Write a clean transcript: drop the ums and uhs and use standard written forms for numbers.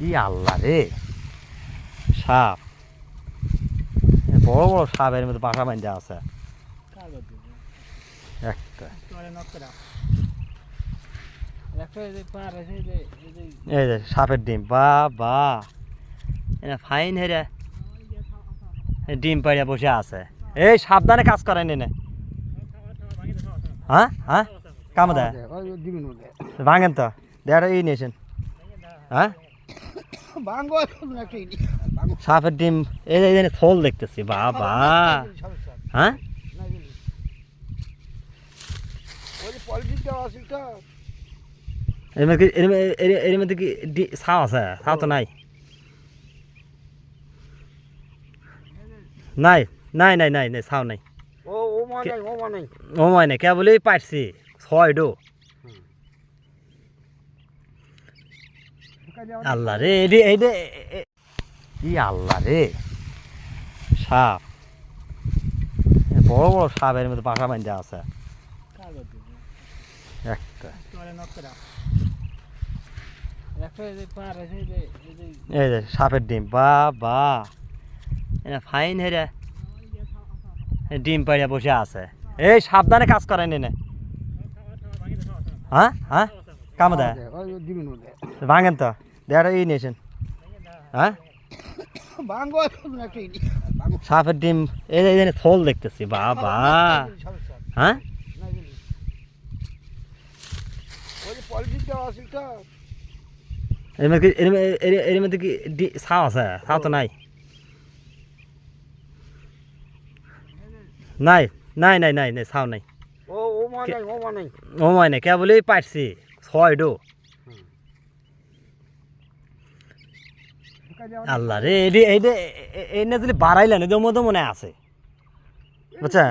ই আল্লাহ রে, সাপ, বড় বড় সাপ এর মধ্যে বাসা বাঁধা আছে একটা। এই যে সাপের ডিম, বা বা এটা ফাইন হেরে ডিম পাড়িয়া বসে আছে। এই সাবধানে কাজ করেন এনে। হ্যাঁ হ্যাঁ, কামে দেয় ভাঙেন তো দেয়াটা এই নিয়েছেন। হ্যাঁ, সাপের ডিম এই যে থোল দেখতেছি, বাবা। হ্যাঁ, এর মধ্যে কি ছাও আছে? ছাও তো নাই, নাই নাই নাই নাই নাই, ছাও নাই। ও মানে কে বলেই পারছি ছয় ডো। আল্লাহ রে, ই আল্লাহ রে, সাপ, বড় বড় সাপ এর মধ্যে বাসা বাঁধা আছে একটা। এই যে সাপের ডিম, বা বা এটা ফাইন হেরে ডিম পাড়িয়া বসে আছে। এই সাবধানে কাজ করেন এনে। হ্যাঁ হ্যাঁ, কামে দেয় ভাঙেন তো দেয়াটা এই নিয়েছেন। হ্যাঁ, সাপের ডিম এই যে থোল দেখতেছি, বাবা। হ্যাঁ, এর মধ্যে কি ছাও আছে? ছাও তো নাই, নাই নাই নাই নাই নাই, ছাও নাই। ও মানে কে বলেই পারছি ছয় ডো। আল্লাহ রে, এই যদি বাড়াইলেন দমো মনে আছে, বুঝছেন।